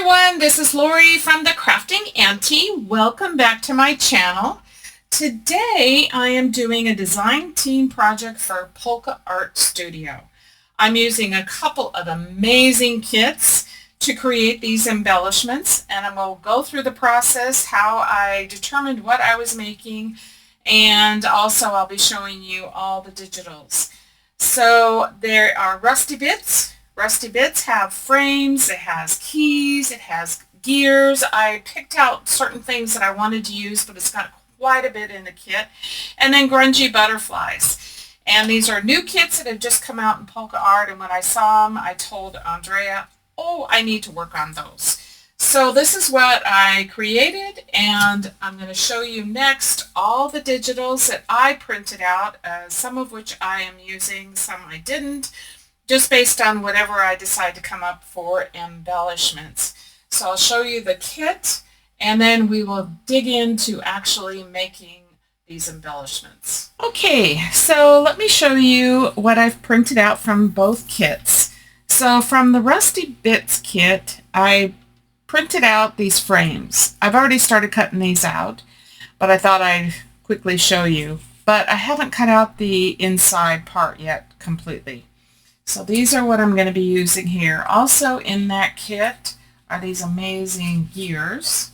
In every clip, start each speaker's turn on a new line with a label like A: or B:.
A: everyone, this is Lori from the Crafting Auntie. Welcome back to my channel. Today I am doing a design team project for Polka Art Studio. I'm using a couple of amazing kits to create these embellishments, and I will go through the process, how I determined what I was making, and also I'll be showing you all the digitals. So there are rusty bits. Rusty bits have frames, it has keys, it has gears. I picked out certain things that I wanted to use, but it's got quite a bit in the kit. And then Grungy Butterflies. And these are new kits that have just come out in Polka Art, and when I saw them, I told Andrea, oh, I need to work on those. So this is what I created, and I'm going to show you next all the digitals that I printed out, some of which I am using, some I didn't, just based on whatever I decide to come up for embellishments. So I'll show you the kit, and then we will dig into actually making these embellishments. Okay, so let me show you what I've printed out from both kits. So from the Rusty Bits kit, I printed out these frames. I've already started cutting these out, but I thought I'd quickly show you. But I haven't cut out the inside part yet completely. So these are what I'm going to be using here. Also in that kit are these amazing gears.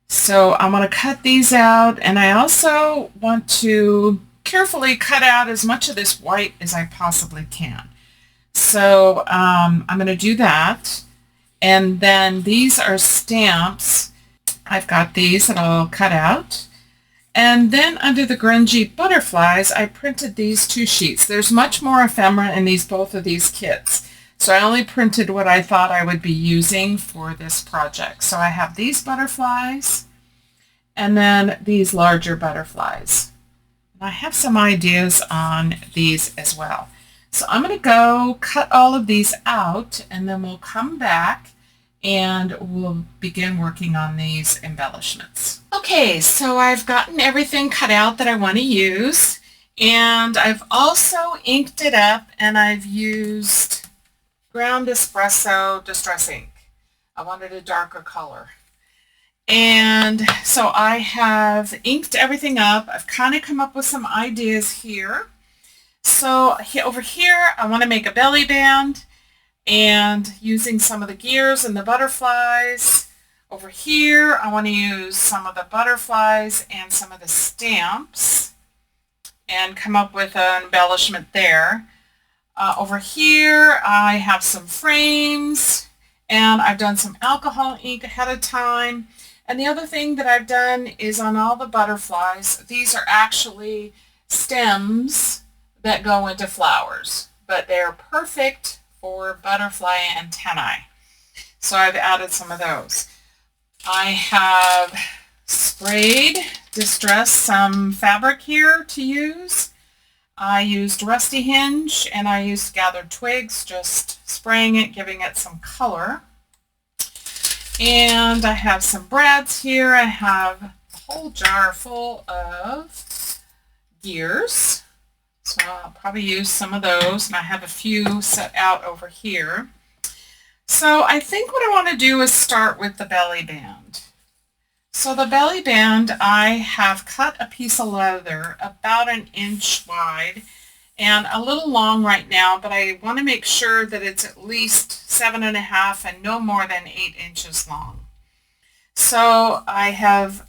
A: So I'm going to cut these out, and I also want to carefully cut out as much of this white as I possibly can. So I'm going to do that. And then these are stamps. I've got these that I'll cut out. And then under the Grungy Butterflies, I printed these two sheets. There's much more ephemera in both of these kits. So I only printed what I thought I would be using for this project. So I have these butterflies and then these larger butterflies. And I have some ideas on these as well. So I'm going to go cut all of these out, and then we'll come back and we'll begin working on these embellishments. Okay, so I've gotten everything cut out that I want to use, and I've also inked it up, and I've used ground espresso distress ink. I wanted a darker color. And so I have inked everything up. I've kind of come up with some ideas here. So over here, I want to make a belly band, and using some of the gears and the butterflies. Over here, I want to use some of the butterflies and some of the stamps and come up with an embellishment there. Over here, I have some frames, and I've done some alcohol ink ahead of time. And the other thing that I've done is on all the butterflies, these are actually stems that go into flowers, but they're perfect for butterfly antennae. So I've added some of those. I have sprayed, distressed some fabric here to use. I used Rusty Hinge, and I used gathered twigs, just spraying it, giving it some color. And I have some brads here. I have a whole jar full of gears. So I'll probably use some of those, and I have a few set out over here. So I think what I want to do is start with the belly band. So the belly band, I have cut a piece of leather about 1 inch wide and a little long right now, but I want to make sure that it's at least 7.5 and no more than 8 inches long. So I have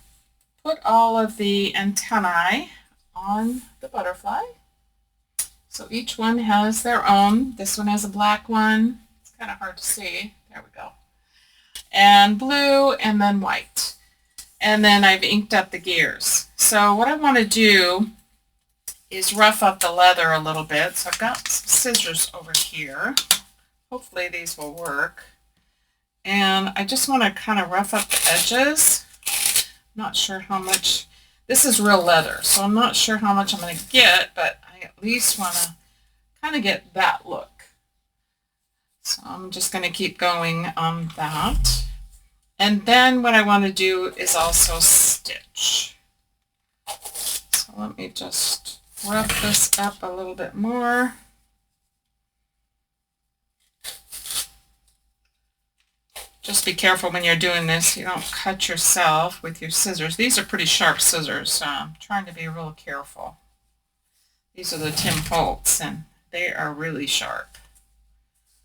A: put all of the antennae on the butterfly. So each one has their own. This one has a black one. It's kind of hard to see. There we go. And blue, and then white. And then I've inked up the gears. So what I want to do is rough up the leather a little bit. So I've got some scissors over here. Hopefully these will work. And I just want to kind of rough up the edges. Not sure how much. This is real leather, so I'm not sure how much I'm going to get, but I at least want to kind of get that look. So I'm just going to keep going on that. And then what I want to do is also stitch. So let me just rough this up a little bit more. Just be careful when you're doing this. You don't cut yourself with your scissors. These are pretty sharp scissors, so I'm trying to be real careful. These are the Tim Holtz, and they are really sharp.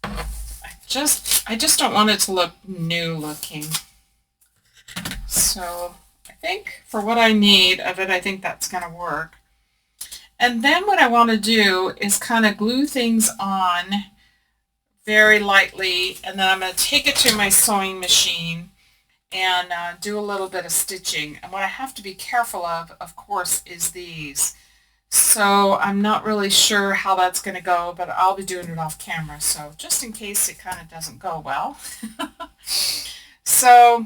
A: I just don't want it to look new looking. So I think for what I need of it, I think that's going to work. And then what I want to do is kind of glue things on very lightly, and then I'm going to take it to my sewing machine and do a little bit of stitching. And what I have to be careful of course, is these. So I'm not really sure how that's going to go, but I'll be doing it off camera, so just in case it kind of doesn't go well. So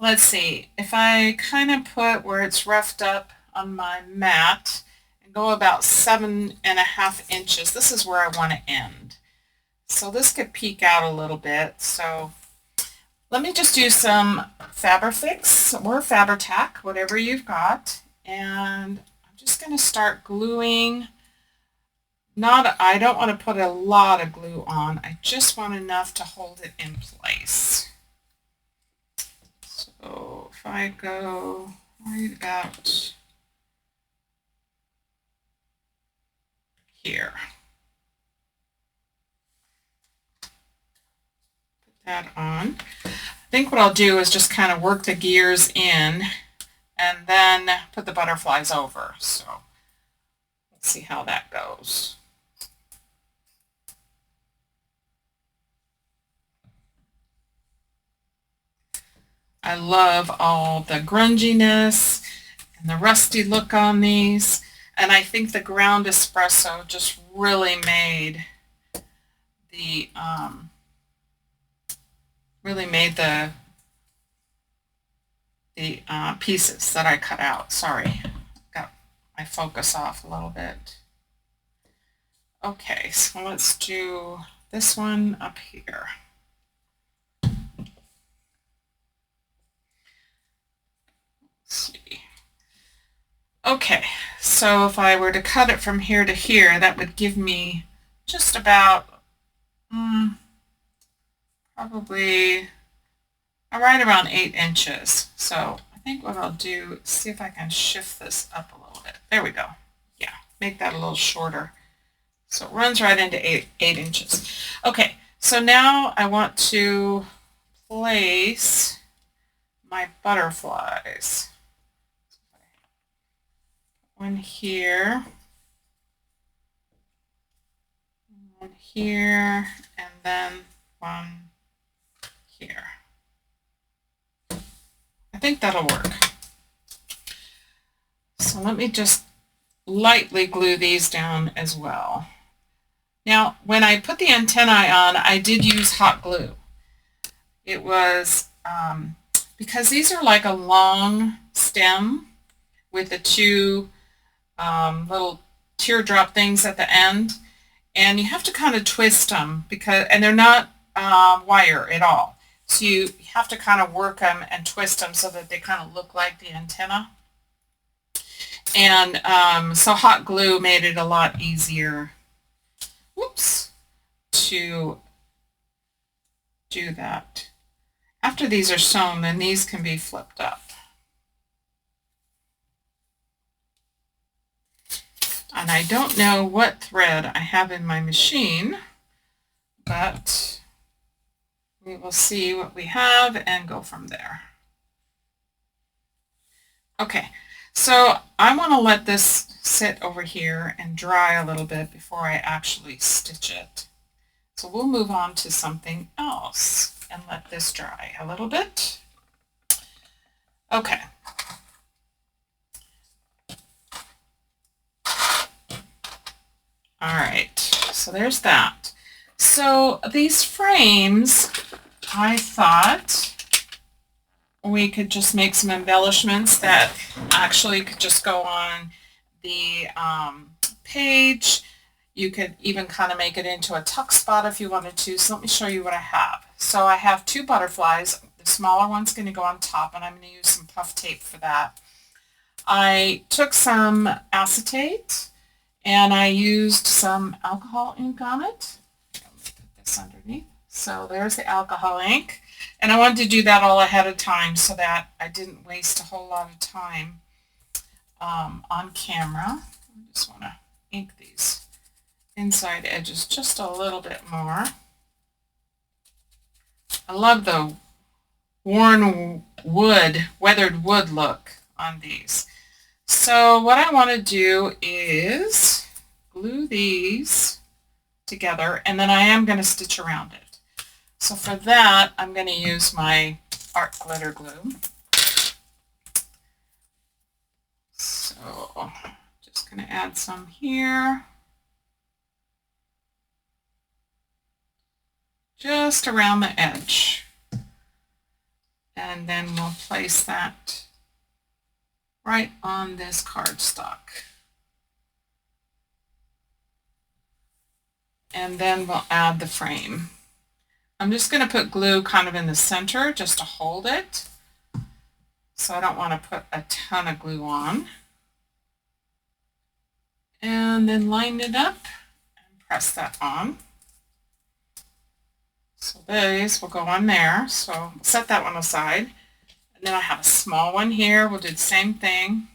A: let's see, if I kind of put where it's roughed up on my mat and go about 7.5 inches, this is where I want to end. So this could peek out a little bit, so let me just do some Fabrifix or Fabri-Tac, whatever you've got, and I'm just going to start gluing. I don't want to put a lot of glue on, I just want enough to hold it in place. So if I go right about here. That on. I think what I'll do is just kind of work the gears in and then put the butterflies over. So let's see how that goes. I love all the grunginess and the rusty look on these, and I think the ground espresso just really made the pieces that I cut out. Sorry, got my focus off a little bit. Okay, so let's do this one up here. Let's see. Okay, so if I were to cut it from here to here, that would give me just about probably right around 8 inches. So I think what I'll do is see if I can shift this up a little bit. There we go. Yeah, make that a little shorter. So it runs right into 8 inches. Okay, so now I want to place my butterflies. One here, one here, and then one here. I think that'll work. So let me just lightly glue these down as well. Now, when I put the antennae on, I did use hot glue. It was because these are like a long stem with the two little teardrop things at the end, and you have to kind of twist them and they're not wire at all. So you have to kind of work them and twist them so that they kind of look like the antenna. And so hot glue made it a lot easier, to do that. After these are sewn, then these can be flipped up. And I don't know what thread I have in my machine, but we will see what we have and go from there. Okay, so I want to let this sit over here and dry a little bit before I actually stitch it. So we'll move on to something else and let this dry a little bit. Okay. All right, so there's that. So these frames, I thought we could just make some embellishments that actually could just go on the page. You could even kind of make it into a tuck spot if you wanted to. So let me show you what I have. So I have 2 butterflies. The smaller one's going to go on top, and I'm going to use some puff tape for that. I took some acetate, and I used some alcohol ink on it. Let me put this underneath So there's the alcohol ink. And I wanted to do that all ahead of time so that I didn't waste a whole lot of time on camera. I just want to ink these inside edges just a little bit more. I love the worn wood, weathered wood look on these. So what I want to do is glue these together, and then I am going to stitch around it. So for that, I'm going to use my art glitter glue. So just going to add some here. Just around the edge. And then we'll place that right on this cardstock. And then we'll add the frame. I'm just going to put glue kind of in the center just to hold it. So I don't want to put a ton of glue on. And then line it up and press that on. So these will go on there. So set that one aside. And then I have a small one here. We'll do the same thing.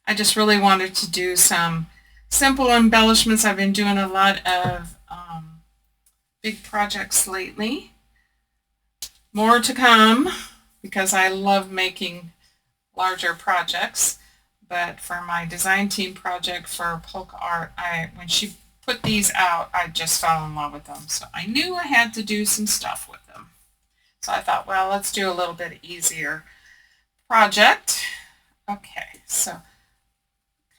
A: I just really wanted to do some simple embellishments. I've been doing a lot of big projects lately. More to come because I love making larger projects. But for my design team project for Polka Art, when she put these out, I just fell in love with them. So I knew I had to do some stuff with them. So I thought, well, let's do a little bit easier project. Okay, so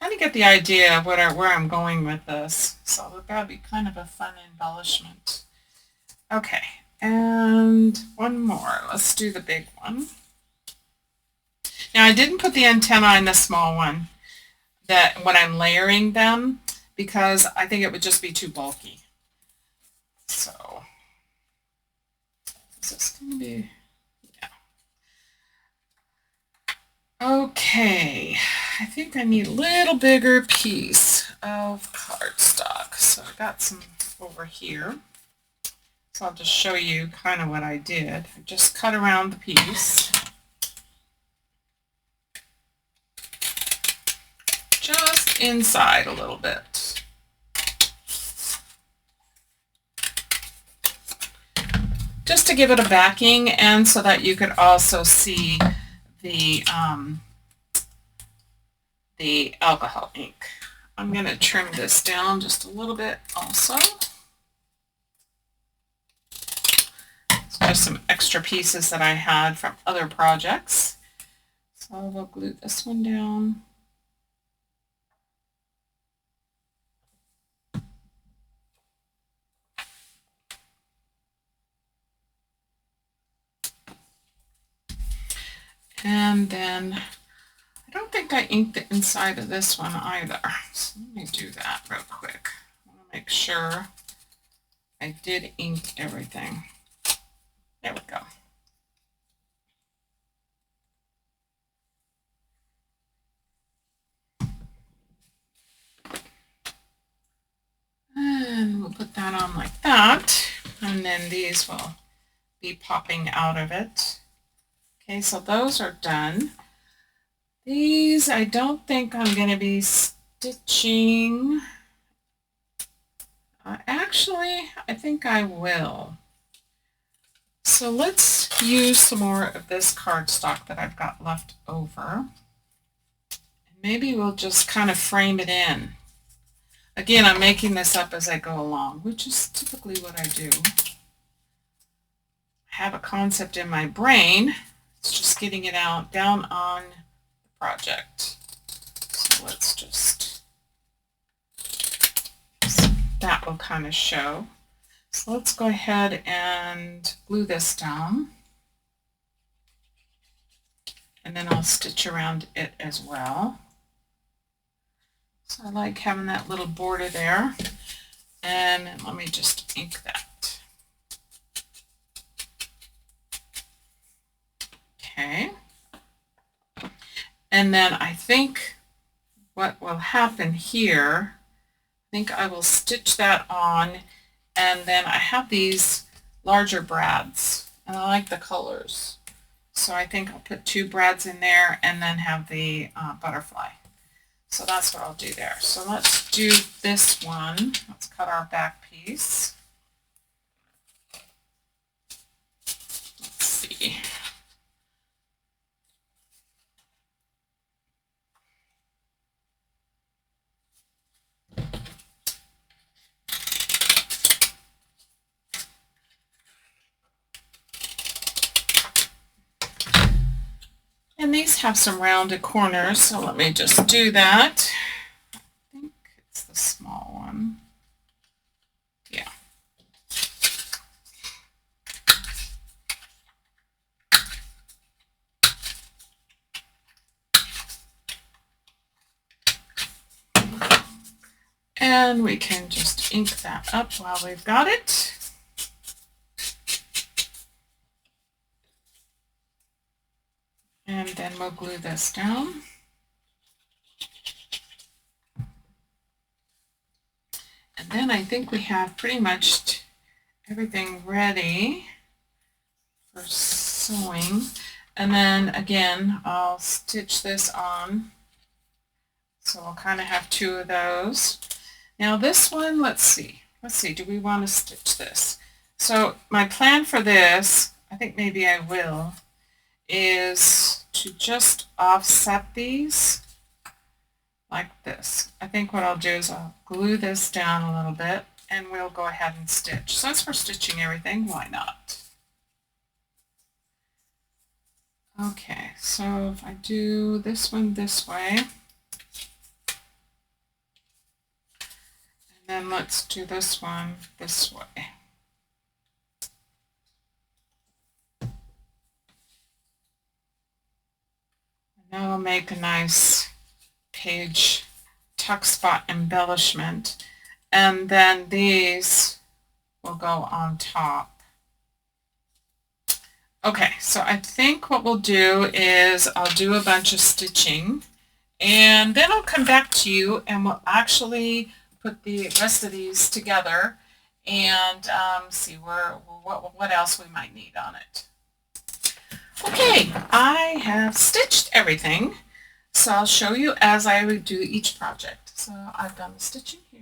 A: kind of get the idea of where I'm going with this. So it'll probably be kind of a fun embellishment. Okay, and one more. Let's do the big one. Now I didn't put the antenna in the small one when I'm layering them because I think it would just be too bulky. So is this going to be, yeah. Okay, I think I need a little bigger piece of cardstock. So I got some over here. So I'll just show you kind of what I did. I just cut around the piece. Just inside a little bit. Just to give it a backing and so that you could also see the alcohol ink. I'm going to trim this down just a little bit also. It's just some extra pieces that I had from other projects. So we'll glue this one down. And then I don't think I inked the inside of this one either. So let me do that real quick. I want to make sure I did ink everything. There we go. And we'll put that on like that. And then these will be popping out of it. Okay, so those are done. These I don't think I'm going to be stitching. Actually, I think I will. So let's use some more of this cardstock that I've got left over. Maybe we'll just kind of frame it in. Again, I'm making this up as I go along, which is typically what I do. I have a concept in my brain. It's just getting it out down on the project. So let's just, so that will kind of show. So let's go ahead and glue this down. And then I'll stitch around it as well. So I like having that little border there. And let me just ink that. Okay. And then I think what will happen here, I think I will stitch that on, and then I have these larger brads, and I like the colors. So I think I'll put 2 brads in there and then have the butterfly. So that's what I'll do there. So let's do this one. Let's cut our back piece. Let's see. And these have some rounded corners, so let me just do that. I think it's the small one. Yeah. And we can just ink that up while we've got it. And then we'll glue this down. And then I think we have pretty much everything ready for sewing. And then again, I'll stitch this on. So we'll kind of have 2 of those. Now this one, let's see, do we want to stitch this? So my plan for this, I think maybe I will, is to just offset these like this. I think what I'll do is I'll glue this down a little bit and we'll go ahead and stitch. Since we're stitching everything, why not? Okay, so if I do this one this way, and then let's do this one this way. That'll make a nice page tuck spot embellishment, and then these will go on top. Okay, so I think what we'll do is I'll do a bunch of stitching, and then I'll come back to you and we'll actually put the rest of these together and see what else we might need on it. Okay, I have stitched everything, so I'll show you as I would do each project. So I've done the stitching here.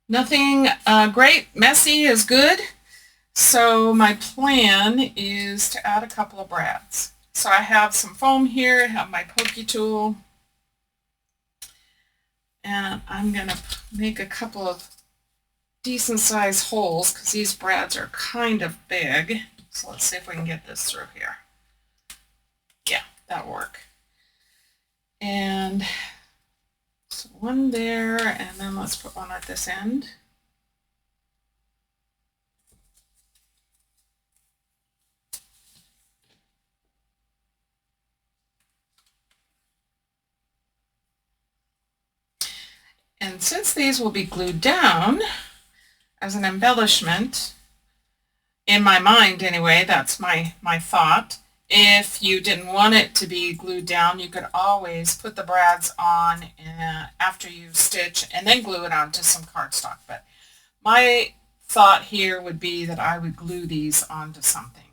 A: Nothing great, messy is good. So my plan is to add a couple of brads. So I have some foam here, I have my pokey tool, and I'm going to make a couple of decent sized holes because these brads are kind of big. So let's see if we can get this through here. Yeah, that'll work. And so one there, and then let's put one at this end. And since these will be glued down as an embellishment, in my mind anyway, that's my thought. If you didn't want it to be glued down, you could always put the brads on after you stitch and then glue it onto some cardstock. But my thought here would be that I would glue these onto something.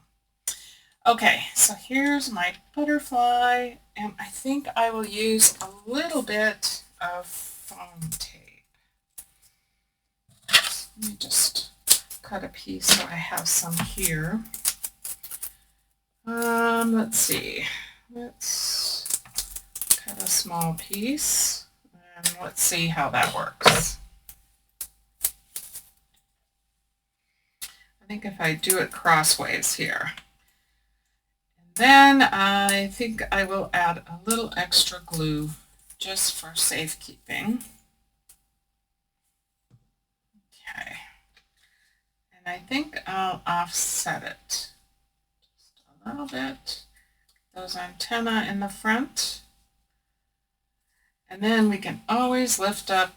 A: Okay, so here's my butterfly, and I think I will use a little bit of foam tape. Let me just cut a piece so I have some here. Let's see. Let's cut a small piece and let's see how that works. I think if I do it crossways here. And then I think I will add a little extra glue just for safekeeping. Okay. And I think I'll offset it just a little bit. Those antennae in the front. And then we can always lift up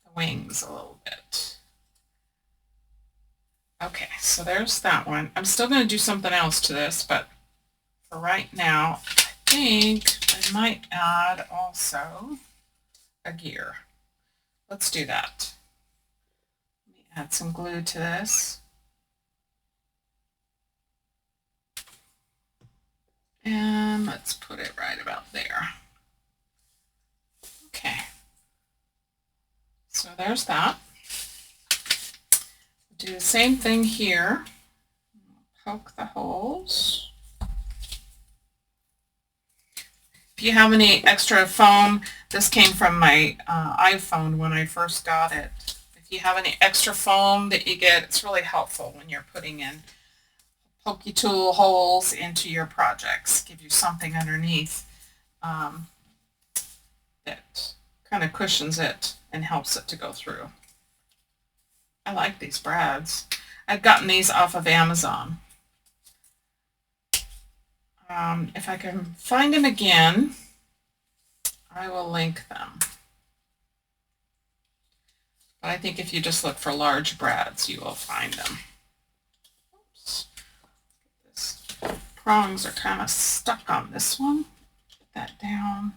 A: the wings a little bit. Okay, so there's that one. I'm still going to do something else to this, but for right now, I think I might add also a gear. Let's do that. Let me add some glue to this. And let's put it right about there. Okay. So there's that. Do the same thing here. Poke the holes. If you have any extra foam, this came from my iPhone when I first got it. If you have any extra foam that you get, it's really helpful when you're putting in pokey tool holes into your projects. Give you something underneath that kind of cushions it and helps it to go through. I like these brads. I've gotten these off of Amazon. If I can find them again, I will link them. But I think if you just look for large brads, you will find them. Oops. This prongs are kind of stuck on this one. Put that down.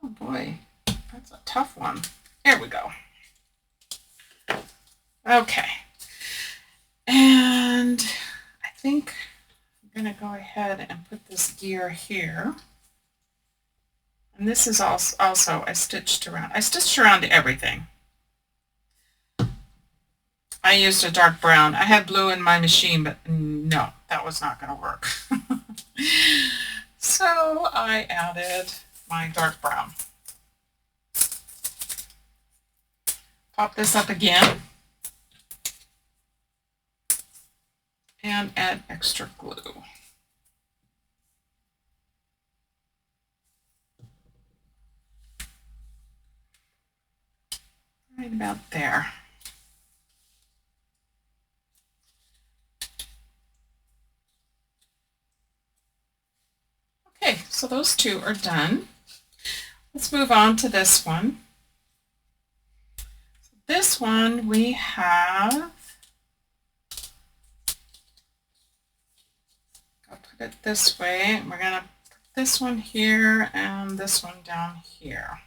A: Oh boy, that's a tough one. Here we go. Okay. And I think I'm going to go ahead and put this gear here. And this is also I stitched around everything. I used a dark brown. I had blue in my machine, but no, that was not going to work. So I added my dark brown. Pop this up again and add extra glue. Right about there. Okay, so those two are done. Let's move on to this one. This one we have, I'll put it this way. We're going to put this one here and this one down here.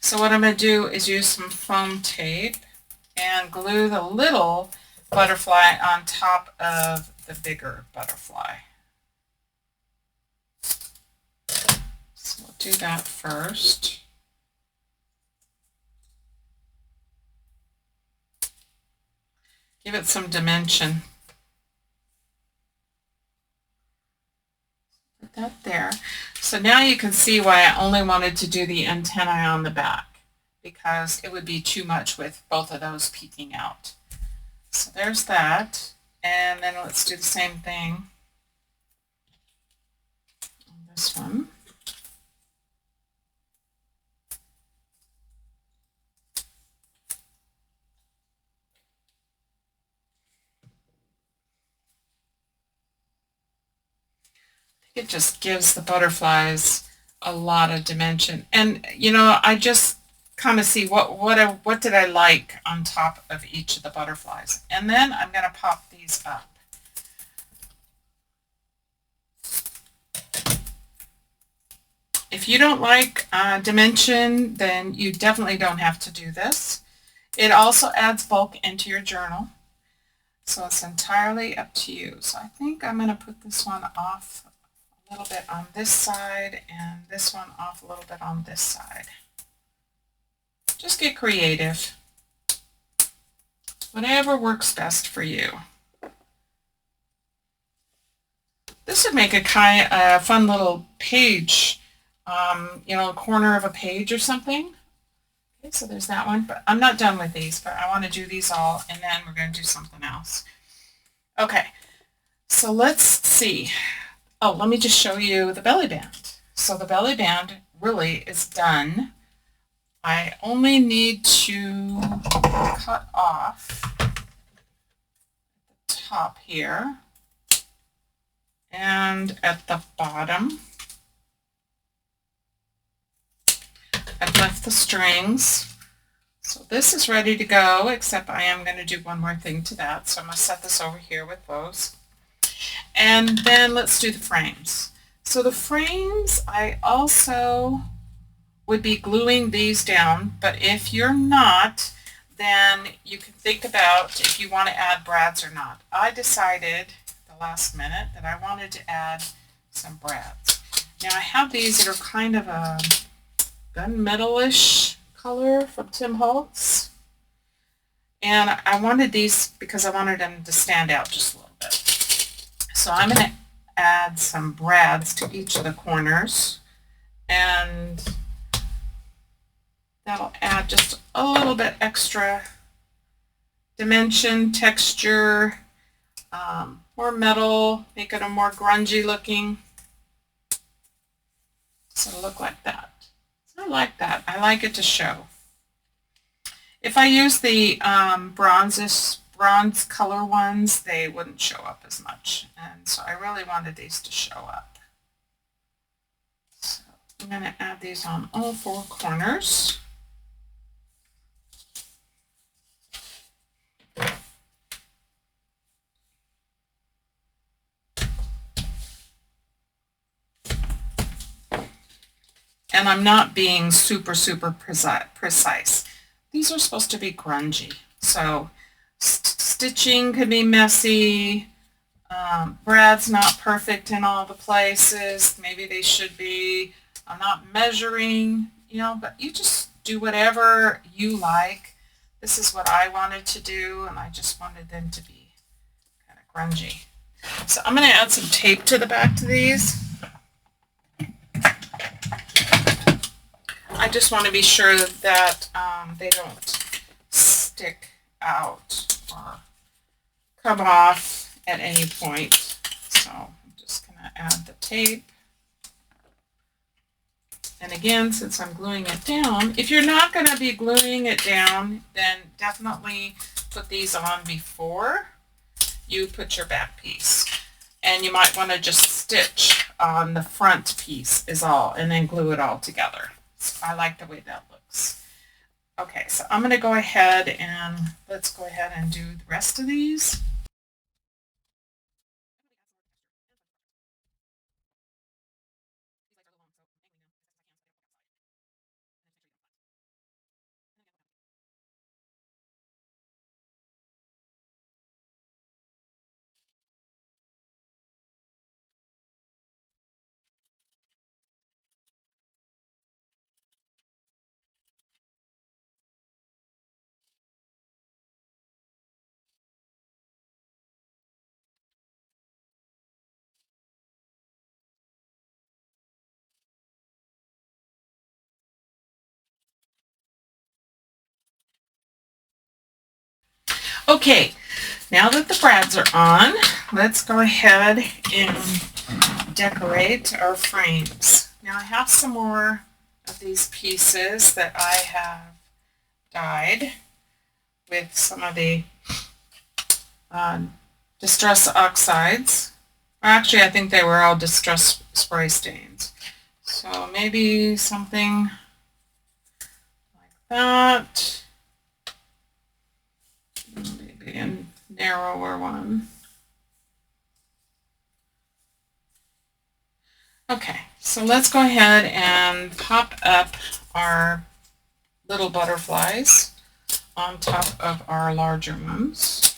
A: So what I'm going to do is use some foam tape and glue the little butterfly on top of the bigger butterfly. So we'll do that first. Give it some dimension. Put that there. So now you can see why I only wanted to do the antennae on the back, because it would be too much with both of those peeking out. So there's that. And then let's do the same thing on this one. It just gives the butterflies a lot of dimension. And, you know, I just kind of see what did I like on top of each of the butterflies. And then I'm going to pop these up. If you don't like dimension, then you definitely don't have to do this. It also adds bulk into your journal. So it's entirely up to you. So I think I'm going to put this one off a little bit on this side and this one off a little bit on this side. Just get creative. Whatever works best for you. This would make a fun little page, you know, a corner of a page or something. Okay, so there's that one, but I'm not done with these, but I want to do these all, and then we're going to do something else. Okay, so let's see. Oh, let me just show you the belly band. So the belly band really is done. I only need to cut off the top here and at the bottom. I've left the strings. So this is ready to go, except I am going to do one more thing to that. So I'm going to set this over here with those. And then let's do the frames. So the frames, I also would be gluing these down, but if you're not, then you can think about if you want to add brads or not. I decided the last minute that I wanted to add some brads. Now I have these that are kind of a gunmetal-ish color from Tim Holtz. And I wanted these because I wanted them to stand out just a little bit. So I'm going to add some brads to each of the corners, and that'll add just a little bit extra dimension, texture, more metal, make it a more grungy looking. So it'll look like that. So I like that. I like it to show. If I use the bronze color ones, they wouldn't show up as much. And so I really wanted these to show up. So I'm going to add these on all four corners. And I'm not being super precise. These are supposed to be grungy. So stitching could be messy. Brad's not perfect in all the places. Maybe they should be. I'm not measuring, but you just do whatever you like. This is what I wanted to do, and I just wanted them to be kind of grungy. So I'm going to add some tape to the back to these. I just want to be sure that they don't stick out or come off at any point. So I'm just going to add the tape. And again, since I'm gluing it down, if you're not going to be gluing it down, then definitely put these on before you put your back piece. And you might want to just stitch on the front piece is all, and then glue it all together. I like the way that looks. Okay, so I'm going to go ahead and let's go ahead and do the rest of these. Okay, now that the brads are on, let's go ahead and decorate our frames. Now I have some more of these pieces that I have dyed with some of the Distress Oxides. Actually, I think they were all Distress Spray stains. So maybe something like that. Maybe a narrower one. Okay, so let's go ahead and pop up our little butterflies on top of our larger ones.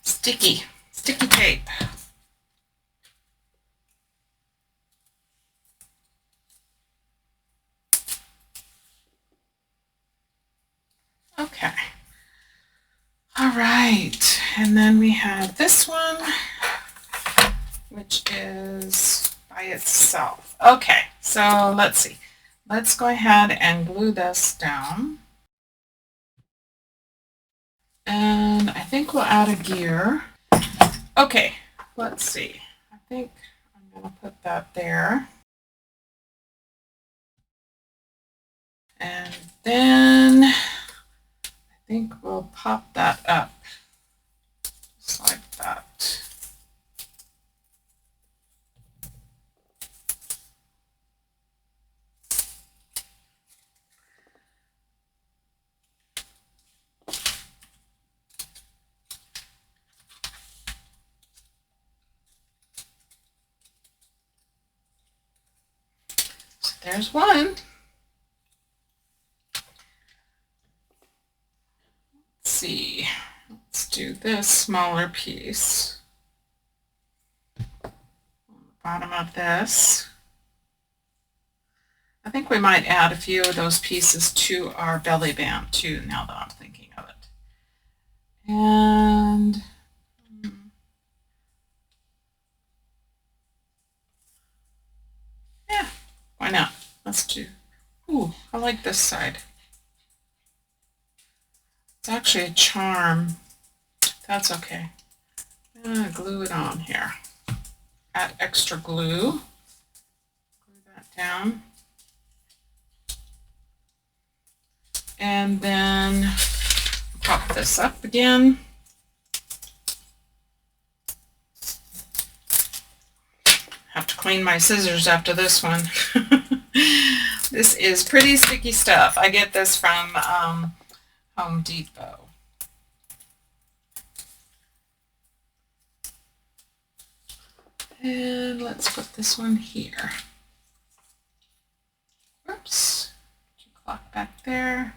A: Sticky tape. Okay. All right, and then we have this one, which is by itself. Okay, so let's see. Let's go ahead and glue this down. And I think we'll add a gear. Okay, let's see. I think I'm going to put that there. And then I think we'll pop that up just like that. So there's one. Let's see. Let's do this smaller piece on the bottom of this. I think we might add a few of those pieces to our belly band too, now that I'm thinking of it. And yeah, why not? Let's do, ooh, I like this side. It's actually a charm. That's okay. I'm gonna glue it on here. Add extra glue. Glue that down. And then pop this up again. Have to clean my scissors after this one. This is pretty sticky stuff. I get this from Home Depot. And let's put this one here. Whoops. Put your clock back there.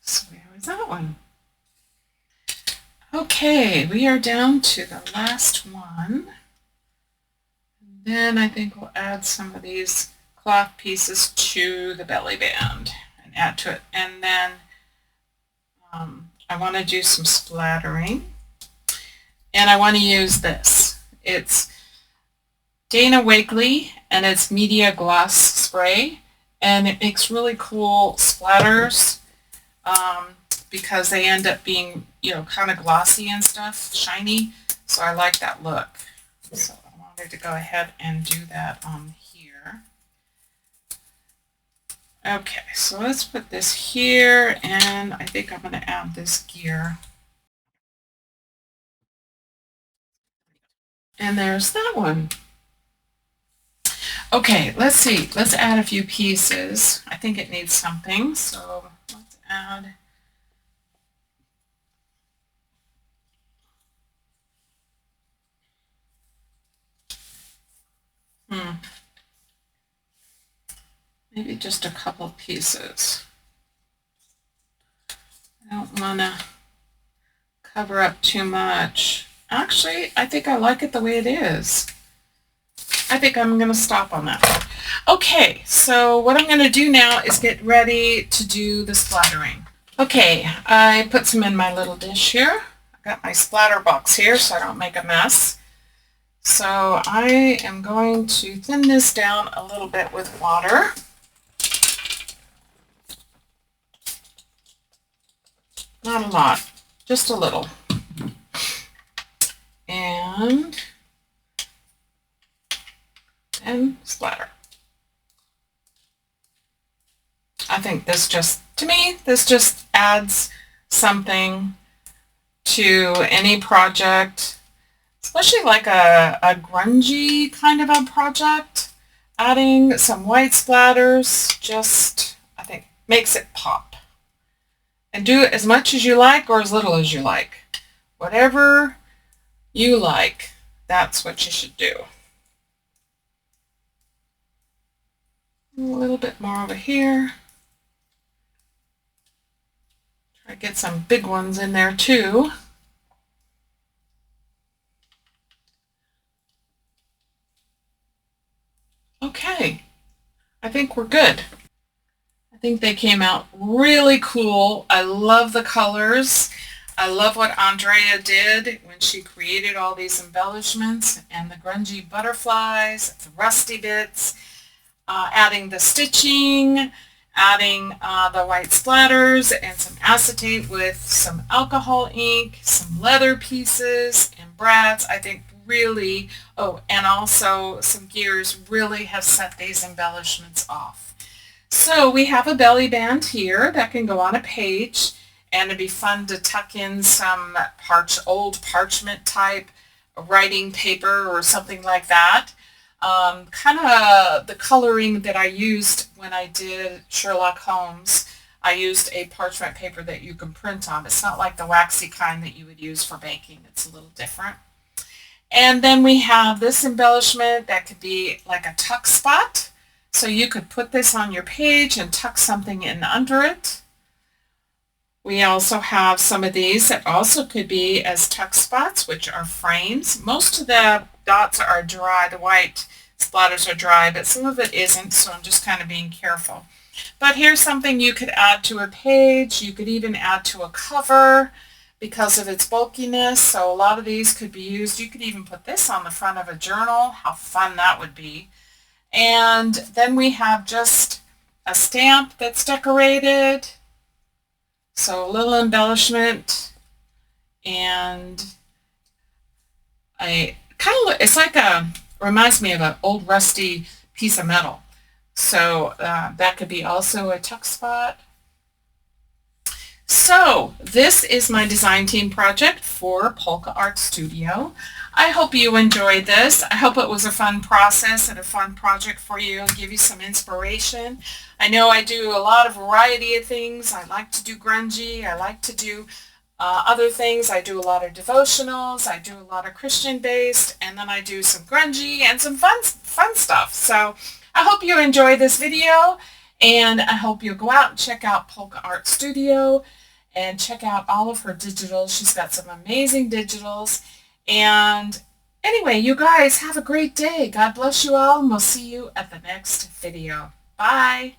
A: So where was that one? Okay, we are down to the last one. And then I think we'll add some of these cloth pieces to the belly band and add to it. And then I want to do some splattering. And I want to use this. It's Dana Wakley, and it's Media Gloss Spray. And it makes really cool splatters because they end up being, you know, kind of glossy and stuff, shiny. So I like that look. So I wanted to go ahead and do that on here. Okay, so let's put this here, and I think I'm going to add this gear. And there's that one. Okay, let's see. Let's add a few pieces. I think it needs something, so let's add. Maybe just a couple pieces. I don't want to cover up too much. Actually, I think I like it the way it is. I think I'm going to stop on that. Okay, so what I'm going to do now is get ready to do the splattering. Okay, I put some in my little dish here. I got my splatter box here so I don't make a mess. So I am going to thin this down a little bit with water. Not a lot, just a little. And splatter. I think this just, to me, this just adds something to any project, especially like a grungy kind of a project. Adding some white splatters just, I think, makes it pop. And do it as much as you like or as little as you like. Whatever you like, that's what you should do. A little bit more over here. Try to get some big ones in there too. Okay, I think we're good. I think they came out really cool. I love the colors. I love what Andrea did when she created all these embellishments and the grungy butterflies, the rusty bits, adding the stitching, adding the white splatters and some acetate with some alcohol ink, some leather pieces and brads. I think really, oh, and also some gears really have set these embellishments off. So we have a belly band here that can go on a page, and it'd be fun to tuck in some old parchment type writing paper or something like that. Kind of the coloring that I used when I did Sherlock Holmes. I used a parchment paper that you can print on. It's not like the waxy kind that you would use for baking. It's a little different. And then we have this embellishment that could be like a tuck spot. So you could put this on your page and tuck something in under it. We also have some of these that also could be as tuck spots, which are frames. Most of the dots are dry, the white splatters are dry, but some of it isn't, so I'm just kind of being careful. But here's something you could add to a page. You could even add to a cover because of its bulkiness, so a lot of these could be used. You could even put this on the front of a journal. How fun that would be. And then we have just a stamp that's decorated. So a little embellishment, and it's like reminds me of an old rusty piece of metal. So that could be also a tuck spot. So this is my design team project for Polka Art Studio. I hope you enjoyed this. I hope it was a fun process and a fun project for you and give you some inspiration. I know I do a lot of variety of things. I like to do grungy. I like to do other things. I do a lot of devotionals. I do a lot of Christian-based, and then I do some grungy and some fun stuff. So I hope you enjoyed this video, and I hope you'll go out and check out Polka Art Studio and check out all of her digitals. She's got some amazing digitals. And anyway, you guys have a great day. God bless you all, and we'll see you at the next video. Bye.